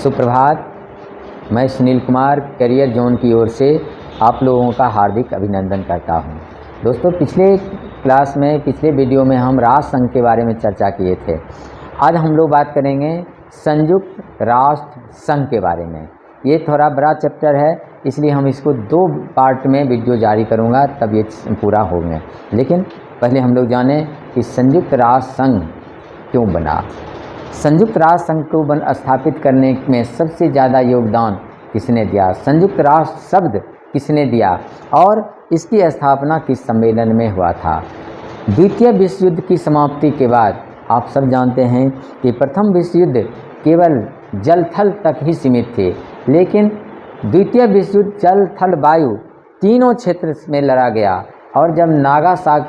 सुप्रभात। मैं Sunil Kumar career zone की ओर से आप लोगों का हार्दिक अभिनंदन करता हूं। दोस्तों, पिछले वीडियो में हम राष्ट्र संघ के बारे में चर्चा किए थे। आज हम लोग बात करेंगे संयुक्त राष्ट्र संघ के बारे में। ये थोड़ा बड़ा चैप्टर है, इसलिए हम इसको 2 पार्ट में वीडियो जारी करूँगा, तब ये पूरा हो गया। लेकिन पहले हम लोग जानें कि संयुक्त राष्ट्र संघ क्यों बना। संयुक्त राष्ट्र संघ को स्थापित करने में सबसे ज़्यादा योगदान किसने दिया, संयुक्त राष्ट्र शब्द किसने दिया और इसकी स्थापना किस सम्मेलन में हुआ था। द्वितीय विश्व युद्ध की समाप्ति के बाद आप सब जानते हैं कि प्रथम विश्व युद्ध केवल जल थल तक ही सीमित थे, लेकिन द्वितीय विश्व युद्ध जल थल वायु तीनों क्षेत्र में लड़ा गया। और जब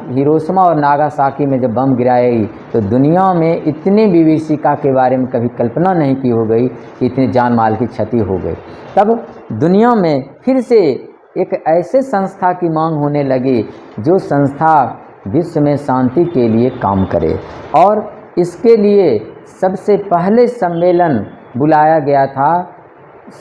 हिरोशिमा और नागासाकी में जब बम गिराए तो दुनिया में इतनी विभीषिका के बारे में कभी कल्पना नहीं की हो गई कि इतनी जान माल की क्षति हो गई। तब दुनिया में फिर से एक ऐसे संस्था की मांग होने लगी जो संस्था विश्व में शांति के लिए काम करे, और इसके लिए सबसे पहले सम्मेलन बुलाया गया था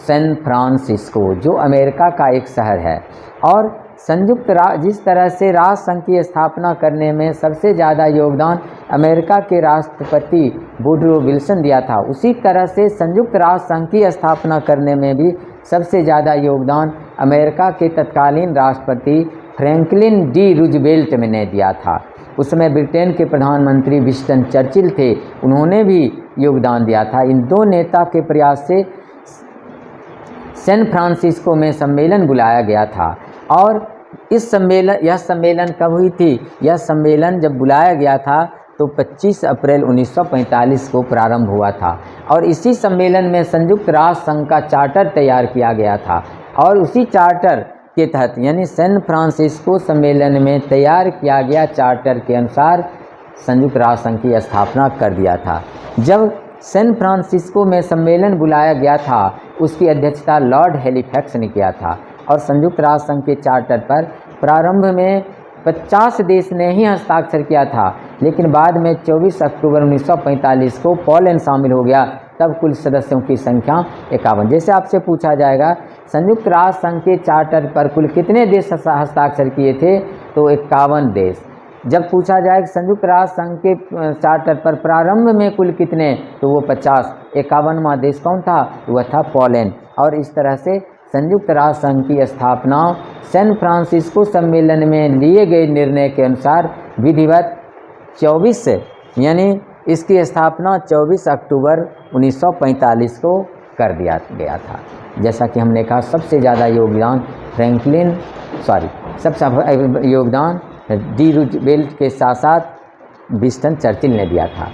सैन फ्रांसिस्को, जो अमेरिका का एक शहर है। और जिस तरह से राष्ट्र संघ की स्थापना करने में सबसे ज़्यादा योगदान अमेरिका के राष्ट्रपति वुडरो विल्सन दिया था, उसी तरह से संयुक्त राष्ट्र संघ की स्थापना करने में भी सबसे ज़्यादा योगदान अमेरिका के तत्कालीन राष्ट्रपति फ्रैंकलिन डी रूजवेल्ट ने दिया था। उसमें ब्रिटेन के प्रधानमंत्री विंस्टन चर्चिल थे, उन्होंने भी योगदान दिया था। इन 2 नेता के प्रयास से सैन फ्रांसिस्को में सम्मेलन बुलाया गया था। और यह सम्मेलन कब हुई थी? यह सम्मेलन जब बुलाया गया था तो 25 अप्रैल 1945 को प्रारंभ हुआ था, और इसी सम्मेलन में संयुक्त राष्ट्र संघ का चार्टर तैयार किया गया था। और उसी चार्टर के तहत, यानी सैन फ्रांसिस्को सम्मेलन में तैयार किया गया चार्टर के अनुसार संयुक्त राष्ट्र संघ की स्थापना कर दिया था। जब सैन फ्रांसिस्को में सम्मेलन बुलाया गया था, उसकी अध्यक्षता लॉर्ड हैलिफैक्स ने किया था। और संयुक्त राष्ट्र संघ के चार्टर पर प्रारंभ में 50 देश ने ही हस्ताक्षर किया था, लेकिन बाद में 24 अक्टूबर 1945 को पोलैंड शामिल हो गया। तब कुल सदस्यों की संख्या 51। जैसे आपसे पूछा जाएगा संयुक्त राष्ट्र संघ के चार्टर पर कुल कितने देश हस्ताक्षर किए थे, तो 51 देश। जब पूछा जाए संयुक्त राष्ट्र संघ के चार्टर पर प्रारंभ में कुल कितने, तो वो 50। 51वां देश कौन था? वह था पोलैंड। और इस तरह से संयुक्त राष्ट्र संघ की स्थापना सैन फ्रांसिस्को सम्मेलन में लिए गए निर्णय के अनुसार विधिवत 24, यानी इसकी स्थापना 24 अक्टूबर 1945 को कर दिया गया था। जैसा कि हमने कहा, सबसे ज़्यादा योगदान डी रूजवेल्ट के साथ साथ विंस्टन चर्चिल ने दिया था।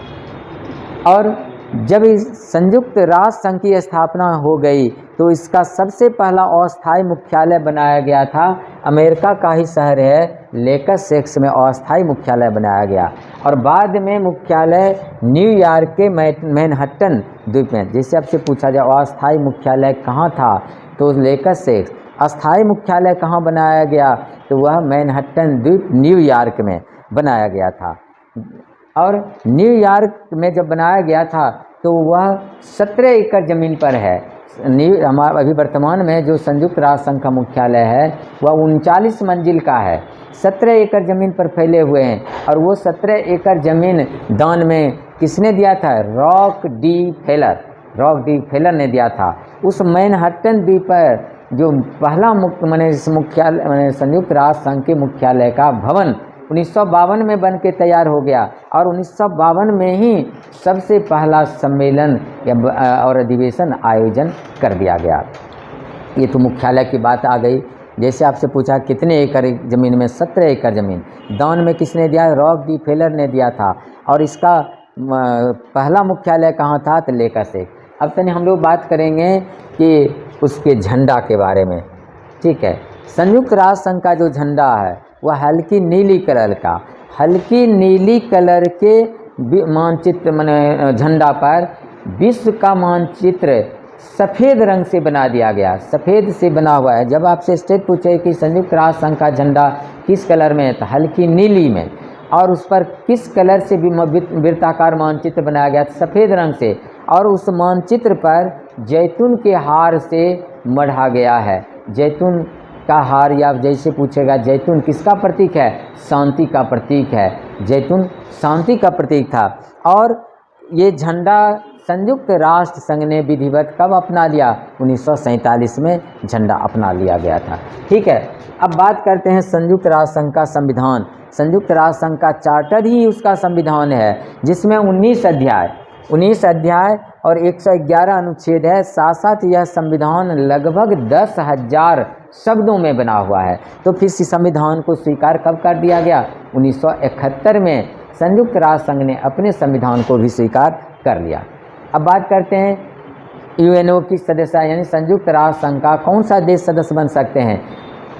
और जब इस संयुक्त राष्ट्र संघ की स्थापना हो गई तो इसका सबसे पहला अस्थायी मुख्यालय बनाया गया था, अमेरिका का ही शहर है लेकसेक्स में अस्थायी मुख्यालय बनाया गया। और बाद में मुख्यालय न्यूयॉर्क के मैनहट्टन द्वीप में। जैसे आपसे पूछा जाए अस्थायी मुख्यालय कहाँ था, तो लेकसेक्स। अस्थायी मुख्यालय कहाँ बनाया गया, तो वह मैनहट्टन द्वीप न्यूयॉर्क में बनाया गया था। और न्यूयॉर्क में जब बनाया गया था तो वह 17 एकड़ ज़मीन पर है। हमारा अभी वर्तमान में जो संयुक्त राष्ट्र संघ का मुख्यालय है वह 39 मंजिल का है, 17 एकड़ ज़मीन पर फैले हुए हैं। और वो 17 एकड़ ज़मीन दान में किसने दिया था? रॉक डी फेलर ने दिया था। उस मैनहट्टन द्वीप पर जो पहला संयुक्त राष्ट्र संघ के मुख्यालय का भवन 1952 में बन के तैयार हो गया। और 1952 में ही सबसे पहला सम्मेलन और अधिवेशन आयोजन कर दिया गया। ये तो मुख्यालय की बात आ गई। जैसे आपसे पूछा कितने एकड़ ज़मीन में, 17 एकड़ ज़मीन दान में किसने दिया? रॉक डी फेलर ने दिया था। और इसका पहला मुख्यालय कहाँ था? तो लेकसेक्स। अब तक हम लोग बात करेंगे कि उसके झंडा के बारे में। ठीक है, संयुक्त राष्ट्र संघ का जो झंडा है वह हल्की नीली कलर के मानचित्र झंडा पर विश्व का मानचित्र सफ़ेद रंग से बना दिया गया, सफ़ेद से बना हुआ है। जब आपसे स्टेट पूछे कि संयुक्त राष्ट्र संघ का झंडा किस कलर में है, तो हल्की नीली में। और उस पर किस कलर से भी वृत्ताकार मानचित्र बनाया गया, सफ़ेद रंग से। और उस मानचित्र पर जैतून के हार से मढ़ा गया है। जैतून का हार, या जैसे पूछेगा जैतून किसका प्रतीक है? शांति का प्रतीक है। जैतून शांति का प्रतीक था। और ये झंडा संयुक्त राष्ट्र संघ ने विधिवत कब अपना लिया? 1947 में झंडा अपना लिया गया था। ठीक है, अब बात करते हैं संयुक्त राष्ट्र संघ का संविधान। संयुक्त राष्ट्र संघ का चार्टर ही उसका संविधान है, जिसमें 19 अध्याय और 111 अनुच्छेद है। साथ साथ यह संविधान लगभग 10,000 शब्दों में बना हुआ है। तो फिर इस संविधान को स्वीकार कब कर दिया गया? 1971 में संयुक्त राष्ट्र संघ ने अपने संविधान को भी स्वीकार कर लिया। अब बात करते हैं यूएनओ की सदस्य, यानी संयुक्त राष्ट्र संघ का कौन सा देश सदस्य बन सकते हैं।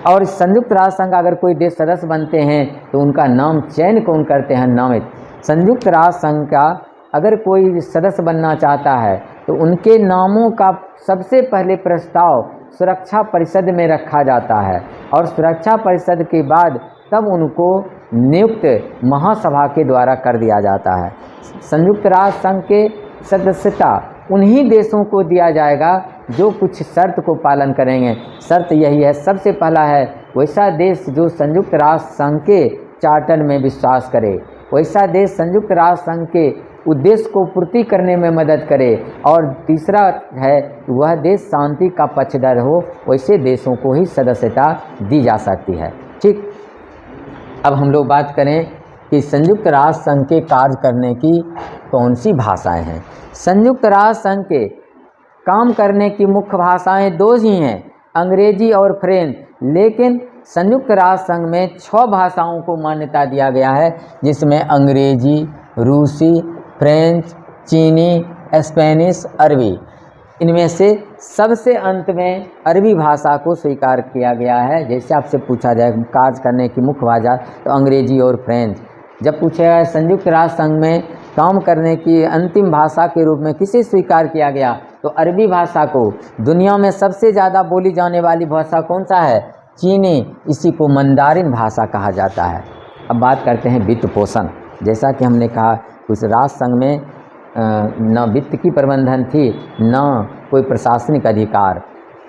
और संयुक्त राष्ट्र संघ अगर कोई देश सदस्य बनते हैं तो उनका नाम चयन कौन करते हैं? नामित। संयुक्त राष्ट्र संघ का अगर कोई सदस्य बनना चाहता है तो उनके नामों का सबसे पहले प्रस्ताव सुरक्षा परिषद में रखा जाता है, और सुरक्षा परिषद के बाद तब उनको नियुक्त महासभा के द्वारा कर दिया जाता है। संयुक्त राष्ट्र संघ के सदस्यता उन्हीं देशों को दिया जाएगा जो कुछ शर्त को पालन करेंगे। शर्त यही है, सबसे पहला है वैसा देश जो संयुक्त राष्ट्र संघ के चार्टर में विश्वास करे, वैसा देश संयुक्त राष्ट्र संघ के उद्देश्य को पूर्ति करने में मदद करे, और तीसरा है वह देश शांति का पक्षधर हो। वैसे देशों को ही सदस्यता दी जा सकती है। ठीक, अब हम लोग बात करें कि संयुक्त राष्ट्र संघ के कार्य करने की कौन सी भाषाएं हैं। संयुक्त राष्ट्र संघ के काम करने की मुख्य भाषाएं दो ही हैं, अंग्रेजी और फ्रेंच। लेकिन संयुक्त राष्ट्र संघ में 6 भाषाओं को मान्यता दिया गया है, जिसमें अंग्रेजी, रूसी, फ्रेंच, चीनी, स्पेनिश, अरबी। इनमें से सबसे अंत में अरबी भाषा को स्वीकार किया गया है। जैसे आपसे पूछा जाए कार्य करने की मुख्य भाषा, तो अंग्रेजी और फ्रेंच। जब पूछेगा संयुक्त राष्ट्र संघ में काम करने की अंतिम भाषा के रूप में किसे स्वीकार किया गया, तो अरबी भाषा को। दुनिया में सबसे ज़्यादा बोली जाने वाली भाषा कौन सा है? चीनी। इसी को मंदारिन भाषा कहा जाता है। अब बात करते हैं वित्त पोषण। जैसा कि हमने कहा उस राष्ट्र संघ में न वित्त की प्रबंधन थी, न कोई प्रशासनिक अधिकार।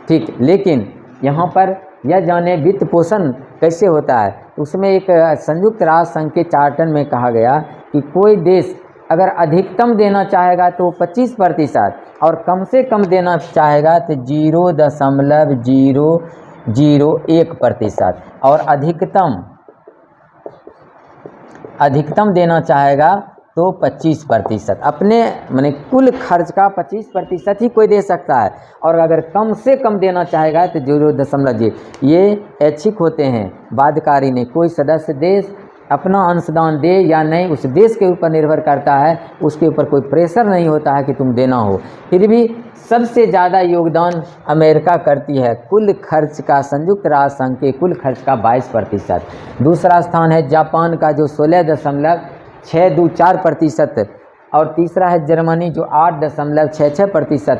ठीक, लेकिन यहाँ पर यह जाने वित्त पोषण कैसे होता है। उसमें एक संयुक्त राष्ट्र संघ के चार्टर में कहा गया कि कोई देश अगर अधिकतम देना चाहेगा तो 25%, और कम से कम देना चाहेगा तो 0.001%, और अधिकतम देना चाहेगा तो 25%। अपने माने कुल खर्च का 25% ही कोई दे सकता है, और अगर कम से कम देना चाहेगा तो 0.0। ये ऐच्छिक होते हैं, बाध्यकारी नहीं। कोई सदस्य देश अपना अंशदान दे या नहीं, उस देश के ऊपर निर्भर करता है। उसके ऊपर कोई प्रेशर नहीं होता है कि तुम देना हो। फिर भी सबसे ज़्यादा योगदान अमेरिका करती है कुल खर्च का, संयुक्त राष्ट्र संघ के कुल खर्च का 22%। दूसरा स्थान है जापान का जो 16.624%, और तीसरा है जर्मनी जो 8.66%।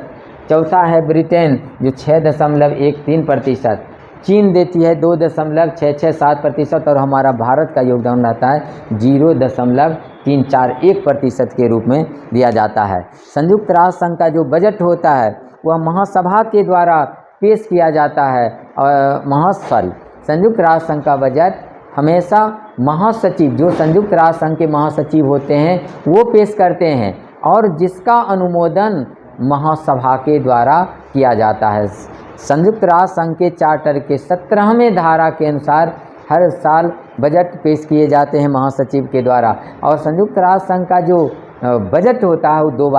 चौथा है ब्रिटेन जो 6.13%। चीन देती है 2.667%, और हमारा भारत का योगदान रहता है 0.341% के रूप में दिया जाता है। संयुक्त राष्ट्र संघ का जो बजट होता है वह महासभा के द्वारा पेश किया जाता है। संयुक्त राष्ट्र संघ का बजट हमेशा महासचिव, जो संयुक्त राष्ट्र संघ के महासचिव होते हैं, वो पेश करते हैं, और जिसका अनुमोदन महासभा के द्वारा किया जाता है। संयुक्त राष्ट्र संघ के चार्टर के 17वें धारा के अनुसार हर साल बजट पेश किए जाते हैं महासचिव के द्वारा, और संयुक्त राष्ट्र संघ का जो बजट होता है वो 2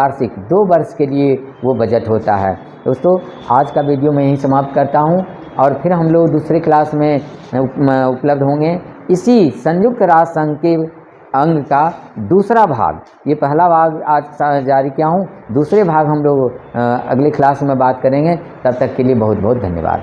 वर्ष के लिए वो बजट होता है। दोस्तों, आज का वीडियो मैं यहीं समाप्त करता हूं, और फिर हम लोग दूसरे क्लास में उपलब्ध होंगे। इसी संयुक्त राष्ट्र संघ के अंग का दूसरा भाग, ये पहला भाग आज जारी किया हूँ, दूसरे भाग हम लोग अगले क्लास में बात करेंगे। तब तक के लिए बहुत बहुत धन्यवाद।